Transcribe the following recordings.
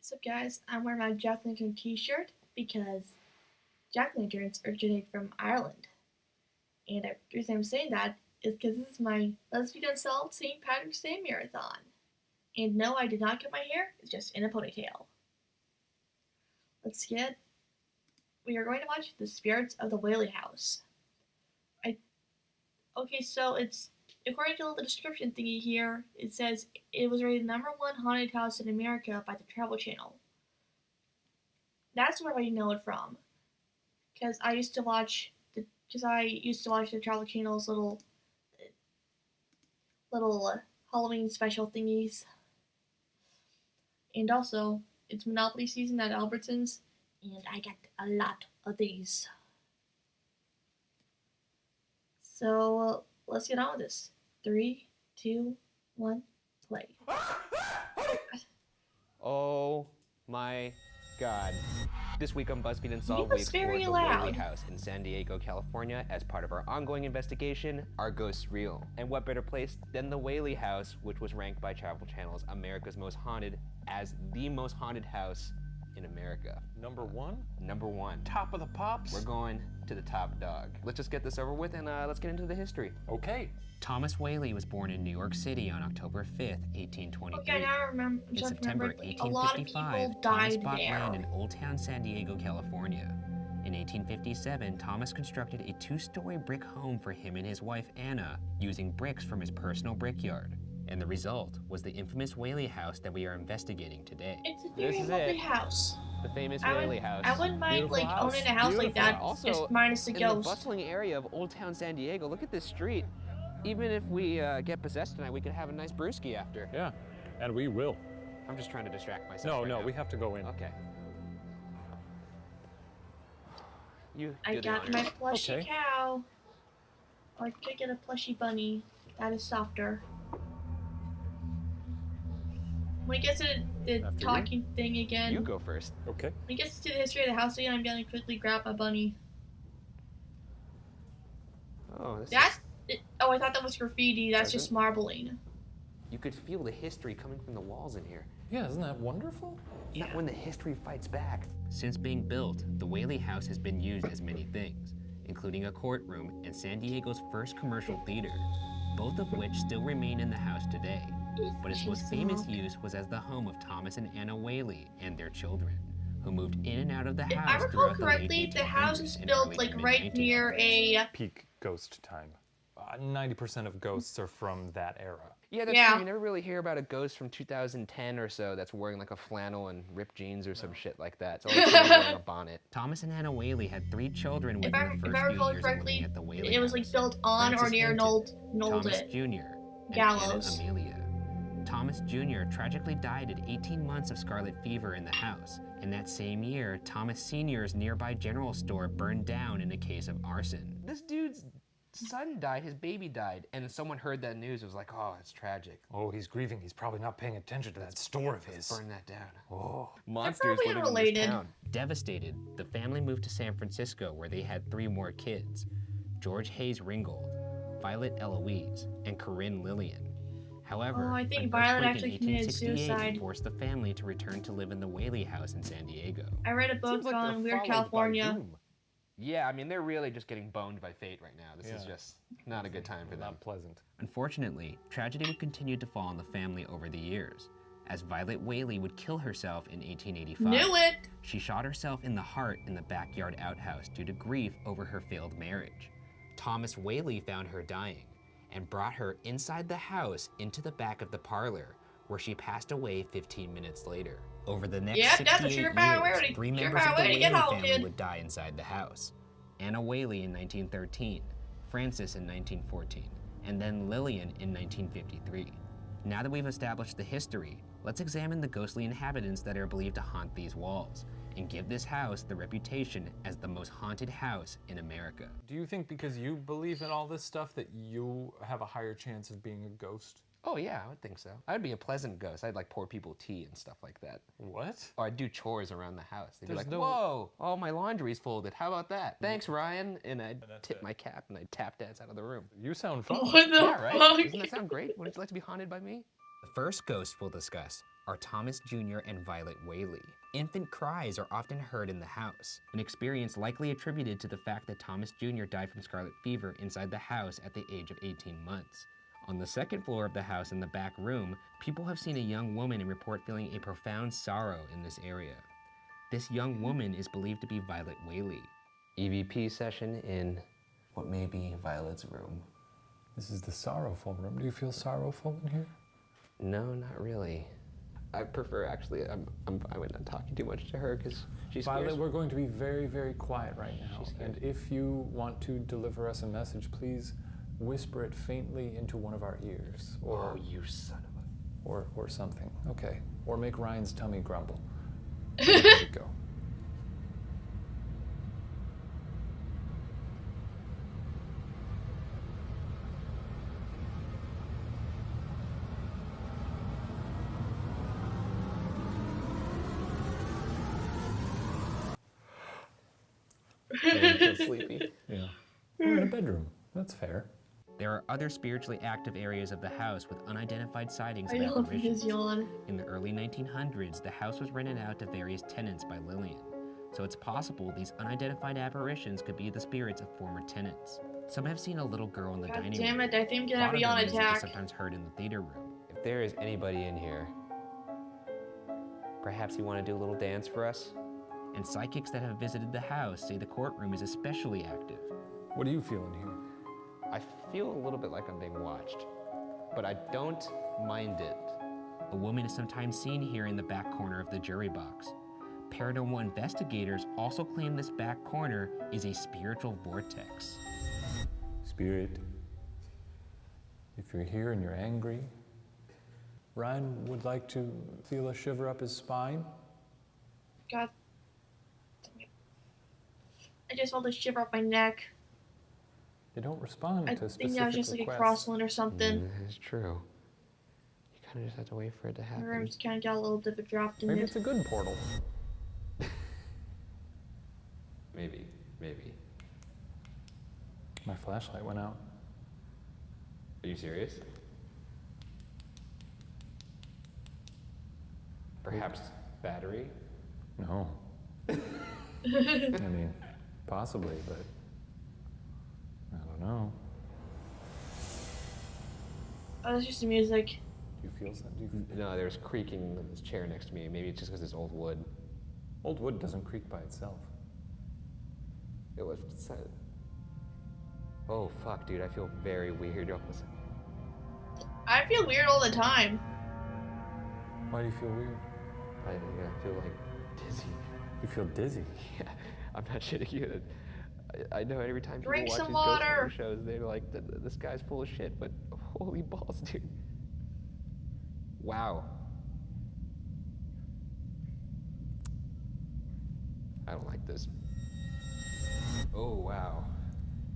So guys, I'm wearing my Jack Lantern t-shirt because Jack Lanterns originate from Ireland. And the reason I'm saying that is because this is my Buzzfeed Unsolved St. Patrick's Day Marathon. And no, I did not cut my hair, it's just in a ponytail. We are going to watch The Spirits of the Whaley House. So it's, according to the description thingy here, it says it was rated #1 haunted house in America by the Travel Channel. That's where I know it from. Because I used to watch the Travel Channel's little Halloween special thingies. And also, it's Monopoly season at Albertsons, and I got a lot of these. So let's get on with this. 3, 2, 1, play. Oh my God. This week on Buzzfeed Unsolved, we explored very the loud. Whaley House in San Diego, California as part of our ongoing investigation, Are Ghosts Real? And what better place than the Whaley House, which was ranked by Travel Channel's America's Most Haunted as the most haunted house in America. Number one? Number one. Top of the pops? We're going to the top dog. Let's just get this over with and let's get into the history. Okay. Thomas Whaley was born in New York City on October 5th, 1823. Okay, now I remember. In September A lot of 1855, people Thomas died bought there. land in Old Town San Diego, California. In 1857, Thomas constructed a 2-story brick home for him and his wife Anna, using bricks from his personal brickyard. And the result was the infamous Whaley House that we are investigating today. It's a very This is lovely it. house. The famous I Whaley House. wouldn't mind Beautiful house. owning a house like Beautiful. that, Also, just minus the in ghost. the bustling area of Old Town San Diego, look at this street. Even if we get possessed tonight, we could have a nice brewski after. Yeah, and we will. I'm just trying to distract myself. No, right no, now. we have to go in. Okay. You I do the got honors. my plushy Okay. cow. Or I could get a plushy bunny. That is softer. When it gets to the After you. talking thing again, You go first. Okay. when it gets to the history of the house again, I'm gonna quickly grab my bunny. Oh, this That's is, oh, I thought that was graffiti. That's just Present. marbling. you could feel the history coming from the walls in here. Yeah, isn't that wonderful? Not when the history fights back. Since being built, the Whaley House has been used as many things, including a courtroom and San Diego's first commercial theater, both of which still remain in the house today. But its most famous use was as the home of Thomas and Anna Whaley and their children, who moved in and out of the If I house recall throughout the late correctly, the house 1800s is and built early like to right mid-1900s. near a. Peak ghost time. 90% of ghosts are from that era. Yeah, that's Yeah. true. You never really hear about a ghost from 2010 or so that's wearing like a flannel and ripped jeans or some shit like that. It's always somebody wearing a bonnet. Thomas and Anna Whaley had 3 children If within I, the if first I few recall years of correctly, living at the Whaley it was like House. built on or Francis near an Hinton, old Thomas it. Jr., and Gallows. Anna Amelia. Thomas Jr. tragically died at 18 months of scarlet fever in the house, and that same year, Thomas Sr.'s nearby general store burned down in a case of arson. This dude's son died, his baby died, and someone heard that news. It was like, oh, it's tragic. Oh, he's grieving. He's probably not paying attention to that store of his. Burn that down. Oh. Monsters probably living in unrelated. this town. Devastated, the family moved to San Francisco where they had 3 more kids, George Hayes Ringgold, Violet Eloise, and Corinne Lillian. However, Oh, I think an Violet earthquake actually in committed 1868 suicide. forced the family to return to live in the Whaley House in San Diego. I read a book Seems like they're on Weird followed by California. doom. Yeah, I mean, they're really just getting boned by fate right now. This is Yeah. just not a good time for them. Not pleasant. Unfortunately, tragedy would continue to fall on the family over the years, as Violet Whaley would kill herself in 1885. Knew it! She shot herself in the heart in the backyard outhouse due to grief over her failed marriage. Thomas Whaley found her dying and brought her inside the house into the back of the parlor, where she passed away 15 minutes later. Over the next Yep, that's a 68 surefire way years, to- 3 surefire members of the way to Whaley get out, family kid. would die inside the house. Anna Whaley in 1913, Francis in 1914, and then Lillian in 1953. Now that we've established the history, let's examine the ghostly inhabitants that are believed to haunt these walls, and give this house the reputation as the most haunted house in America. Do you think because you believe in all this stuff that you have a higher chance of being a ghost? Oh, yeah, I would think so. I'd be a pleasant ghost. I'd like pour people tea and stuff like that. What? Or I'd do chores around the house. They'd be There's like, no- whoa, all my laundry's folded. How about that? Thanks, Ryan. And I'd that's tip it. my cap and I'd tap dance out of the room. You sound fun. What the Yeah, right? fuck? Doesn't that sound great? Wouldn't you like to be haunted by me? The first ghosts we'll discuss are Thomas Jr. and Violet Whaley. Infant cries are often heard in the house, an experience likely attributed to the fact that Thomas Jr. died from scarlet fever inside the house at the age of 18 months. On the second floor of the house in the back room, people have seen a young woman and report feeling a profound sorrow in this area. This young woman is believed to be Violet Whaley. EVP session in what may be Violet's room. This is the sorrowful room. Do you feel sorrowful in here? No, not really. I prefer, actually, I'm fine with not talking too much to her because she's Violet, we're going to be very, very quiet right now. And if you want to deliver us a message, please whisper it faintly into one of our ears. Or, oh, you son of a... Or something. Okay. Or make Ryan's tummy grumble. There you go. I'm so sleepy. Yeah. We're in a bedroom. That's fair. There are other spiritually active areas of the house with unidentified sightings I of love his apparitions. yawn. In the early 1900s, the house was rented out to various tenants by Lillian, so it's possible these unidentified apparitions could be the spirits of former tenants. Some have seen a little girl in the God dining damn room. it, I think I'm gonna have a yawn Vaudeville music is attack. sometimes heard in the theater room. If there is anybody in here, perhaps you want to do a little dance for us? And psychics that have visited the house say the courtroom is especially active. What do you feel in here? I feel a little bit like I'm being watched, but I don't mind it. A woman is sometimes seen here in the back corner of the jury box. Paranormal investigators also claim this back corner is a spiritual vortex. Spirit, if you're here and you're angry, Ryan would like to feel a shiver up his spine. God. I just felt a shiver up my neck. They don't respond I to think specific that was just like a requests. crosswind or something. That is true. You kind of just have to wait for it to My happen. room's kind of got a little bit dropped in Maybe it. it's a good portal. Maybe, maybe. My flashlight went out. Are you serious? Perhaps battery? No. I mean, possibly, but I don't know. Oh, that's just the music. Do you feel something? No, there's creaking in this chair next to me. Maybe it's just because it's old wood. Old wood doesn't creak by itself. It was said. Oh fuck, dude! I feel very weird. I feel weird all the time. Why do you feel weird? I feel like dizzy. You feel dizzy. Yeah, I'm not shitting you. I know every time people Drink watch some these water. ghost hunter shows, they're like, "This guy's full of shit." But holy balls, dude! Wow. I don't like this. Oh wow.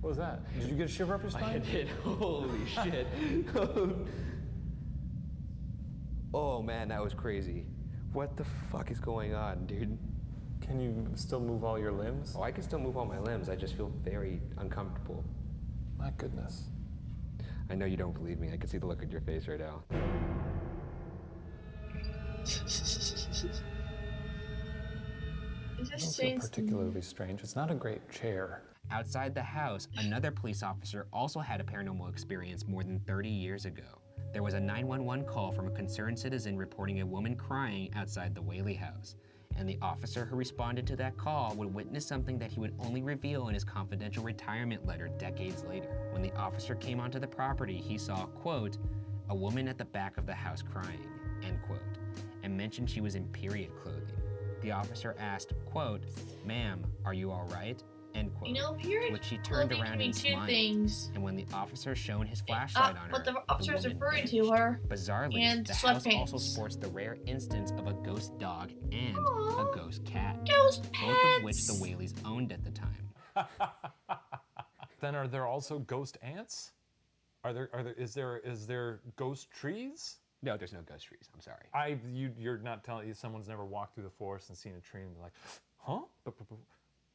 What was that? Did you get a shiver up your I spine? did. Holy shit. Oh man, that was crazy. What the fuck is going on, dude? Can you still move all your limbs? Oh, I can still move all my limbs. I just feel very uncomfortable. My goodness. I know you don't believe me. I can see the look on your face right now. It I just don't feel seems particularly strange. It's not a great chair. Outside the house, another police officer also had a paranormal experience more than 30 years ago. There was a 911 call from a concerned citizen reporting a woman crying outside the Whaley house. And the officer who responded to that call would witness something that he would only reveal in his confidential retirement letter decades later. When the officer came onto the property, he saw, quote, a woman at the back of the house crying, end quote, and mentioned she was in period clothing. The officer asked, quote, ma'am, are you all right? End quote. You know, period Which she turned clothing around can mean and two smiled. things. And when the officer shone his flashlight on her, What the officer is woman referring vanished. to her. Bizarrely, and the house sweatpants. also sports the rare instance of a ghost dog and Aw. a ghost cat, Ghost both of which the pets. Whaleys owned at the time. Then are there also ghost ants? Is there ghost trees? No, there's no ghost trees. I'm sorry. You're not telling you someone's never walked through the forest and seen a tree and be like, huh? But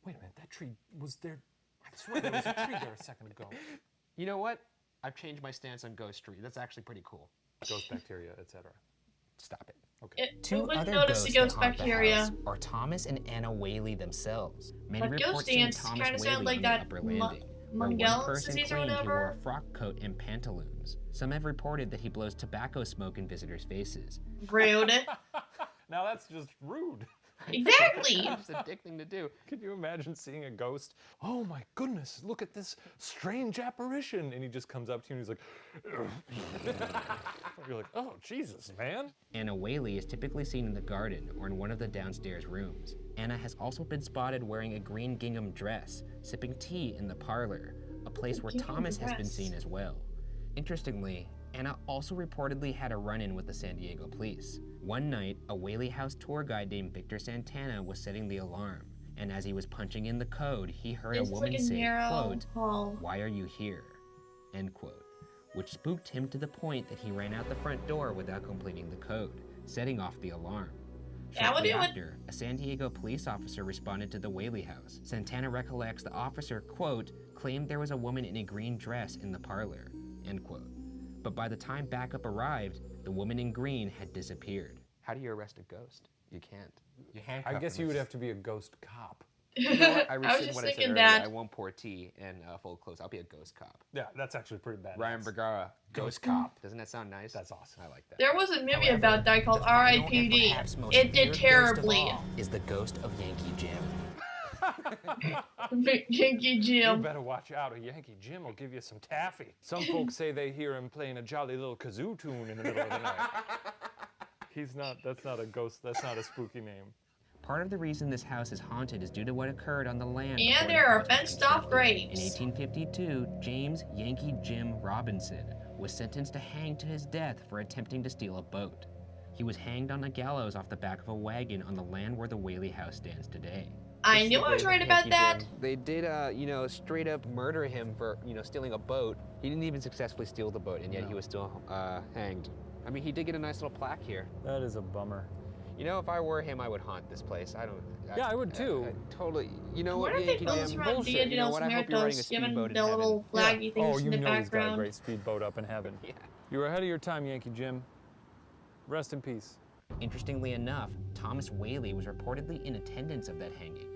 wait a minute, that tree was there. I swear there was a tree there a second ago. You know what? I've changed my stance on ghost tree. That's actually pretty cool. ghost bacteria, etc. Stop it. Okay. We Two wouldn't other notice the ghosts ghost that haunt the bacteria. house are Thomas and Anna Whaley themselves. Many But reports ghost seeing dance Thomas kind of Whaley sounded like on the that upper landing, where one Mungel's person disease or claimed he wore a whatever. frock coat and pantaloons. Some have reported that he blows tobacco smoke in visitors' faces. Rude. Now that's just rude. Exactly. It's just a dick thing to do. Could you imagine seeing a ghost? Oh my goodness, look at this strange apparition. And he just comes up to you and he's like, you're like, oh, Jesus, man. Anna Whaley is typically seen in the garden or in one of the downstairs rooms. Anna has also been spotted wearing a green gingham dress, sipping tea in the parlor, a place where Gingham Thomas has been dress. seen as well. Interestingly, Anna also reportedly had a run-in with the San Diego police. One night, a Whaley House tour guide named Victor Santana was setting the alarm, and as he was punching in the code, he heard This a is woman like a say, narrow quote, hall. "Why are you here?" End quote, which spooked him to the point that he ran out the front door without completing the code, setting off the alarm. That would Shortly do it. after, a San Diego police officer responded to the Whaley House. Santana recollects the officer, quote, claimed there was a woman in a green dress in the parlor, end quote. But by the time backup arrived, the woman in green had disappeared. How do you arrest a ghost? You can't. You I handcuff guess them. you would have to be a ghost cop. You know what? I was rescind just what I said thinking earlier. that. I won't pour tea and full clothes. I'll be a ghost cop. Yeah, that's actually pretty bad. Ryan Bergara, ghost cop. Doesn't that sound nice? That's awesome. I like that. There was a movie However, about that called the final and R.I.P.D. perhaps most It did weird ghost of terribly. all is the ghost of Yankee Jim. Yankee You Jim. better watch out, or Yankee Jim will give you some taffy. Some folks say they hear him playing a jolly little kazoo tune in the middle of the night. That's not a ghost, that's not a spooky name. Part of the reason this house is haunted is due to what occurred on the land. And before there the are house was fenced off constructed. In graves. 1852, James Yankee Jim Robinson was sentenced to hang to his death for attempting to steal a boat. He was hanged on a gallows off the back of a wagon on the land where the Whaley House stands today. I knew I was right about that. They did, straight up murder him for, stealing a boat. He didn't even successfully steal the boat, and yet he was still hanged. I mean, he did get a nice little plaque here. That is a bummer. You know, if I were him, I would haunt this place. Yeah, I would too. Totally. You know What what, if they Yankee built this Jim? around Dia de You know los what? I hope you're running a Muertos, given speedboat in the heaven. little flaggy Oh, things you in the know he's got a background? great speedboat up in heaven. Yeah. You were ahead of your time, Yankee Jim. Rest in peace. Interestingly enough, Thomas Whaley was reportedly in attendance of that hanging,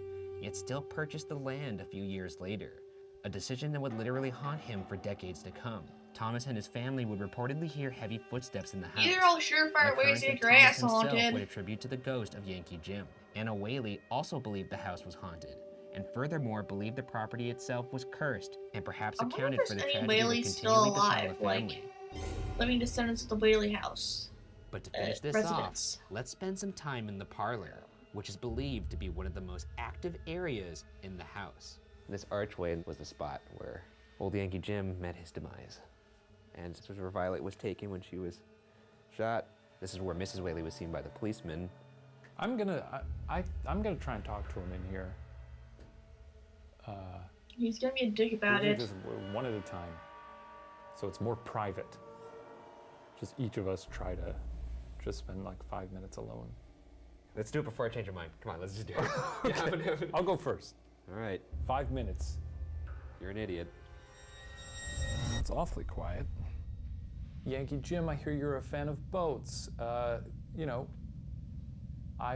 yet still purchased the land a few years later, a decision that would literally haunt him for decades to come. Thomas and his family would reportedly hear heavy footsteps in the house. These are all surefire an ways to occurrence get that your Thomas ass himself would haunted. attribute to the ghost of Yankee Jim. Anna Whaley also believed the house was haunted, and furthermore believed the property itself was cursed, and perhaps I wonder accounted if for the there's any tragedy that Whaleys still continually befell alive, the family. living descendants of the Whaley House. But to finish this residents. off, let's spend some time in the parlor, which is believed to be one of the most active areas in the house. This archway was the spot where old Yankee Jim met his demise. And this was where Violet was taken when she was shot. This is where Mrs. Whaley was seen by the policeman. I'm gonna try and talk to him in here. He's gonna be a dick about We'll do it. this one at a time, so it's more private. Just each of us try to just spend like 5 minutes alone. Let's do it before I change your mind. Come on, let's just do it. I'll go first. All right, 5 minutes. you're an idiot. It's awfully quiet. Yankee Jim, I hear you're a fan of boats. I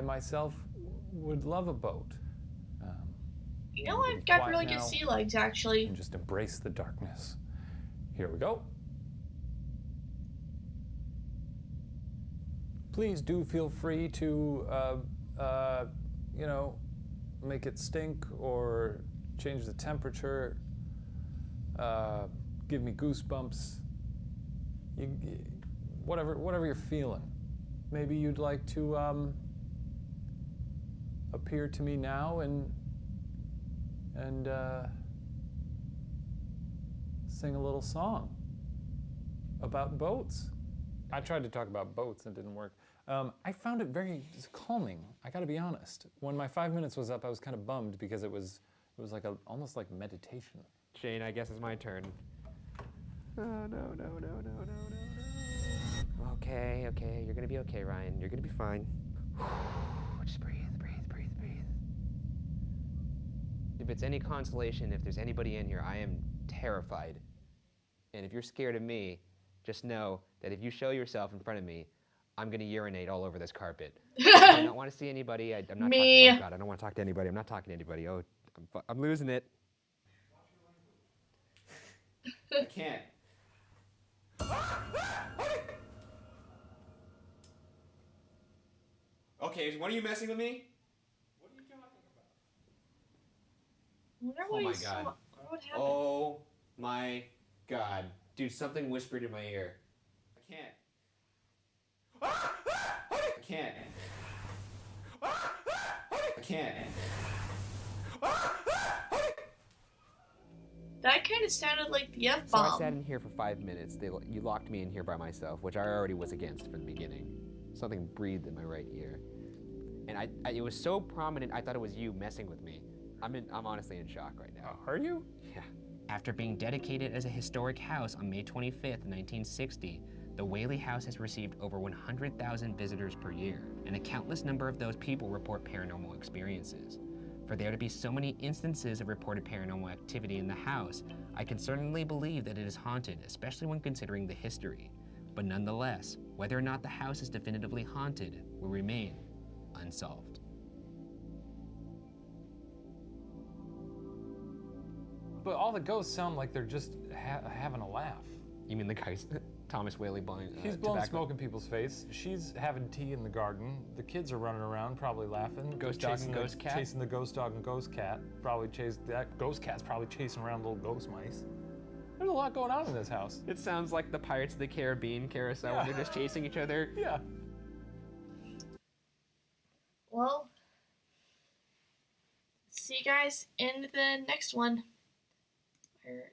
myself would love a boat. You know, I've got Quiet really good now. sea legs, actually. And just embrace the darkness. Here we go. Please do feel free to, make it stink or change the temperature, give me goosebumps, whatever you're feeling. Maybe you'd like to appear to me now and sing a little song about boats. I tried to talk about boats and it didn't work. I found it very calming, I gotta be honest. When my 5 minutes was up, I was kind of bummed because it was like almost like meditation. Shane, I guess it's my turn. Oh, no. Okay, you're gonna be okay, Ryan. You're gonna be fine. Just breathe. If it's any consolation, if there's anybody in here, I am terrified. And if you're scared of me, just know that if you show yourself in front of me, I'm gonna urinate all over this carpet. I don't want to see anybody. I'm not Me. talking. Oh God, I don't want to talk to anybody. I'm not talking to anybody. Oh, I'm losing it. I can't. Okay, when are you messing with me? What are you talking I wonder Oh what my he saw. God. I wonder what happened. Oh my God. Dude, something whispered in my ear. I can't. I can't. I can't. That kind of sounded like the So I F-bomb. sat in here for 5 minutes. You locked me in here by myself, which I already was against from the beginning. Something breathed in my right ear. And it was so prominent, I thought it was you messing with me. I'm honestly in shock right now. Are you? Yeah. After being dedicated as a historic house on May 25th, 1960, the Whaley House has received over 100,000 visitors per year, and a countless number of those people report paranormal experiences. For there to be so many instances of reported paranormal activity in the house, I can certainly believe that it is haunted, especially when considering the history. But nonetheless, whether or not the house is definitively haunted will remain unsolved. But all the ghosts sound like they're just having a laugh. You mean the guy's Thomas Whaley blowing He's blowing tobacco? smoke in people's face. She's having tea in the garden. The kids are running around, probably laughing. Ghost dog and ghost cat? Chasing the ghost dog and ghost cat. That ghost cat's probably chasing around little ghost mice. There's a lot going on in this house. It sounds like the Pirates of the Caribbean carousel Yeah. where they're just chasing each other. Yeah. Well, see you guys in the next one. Where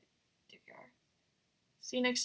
did we go? See you next time.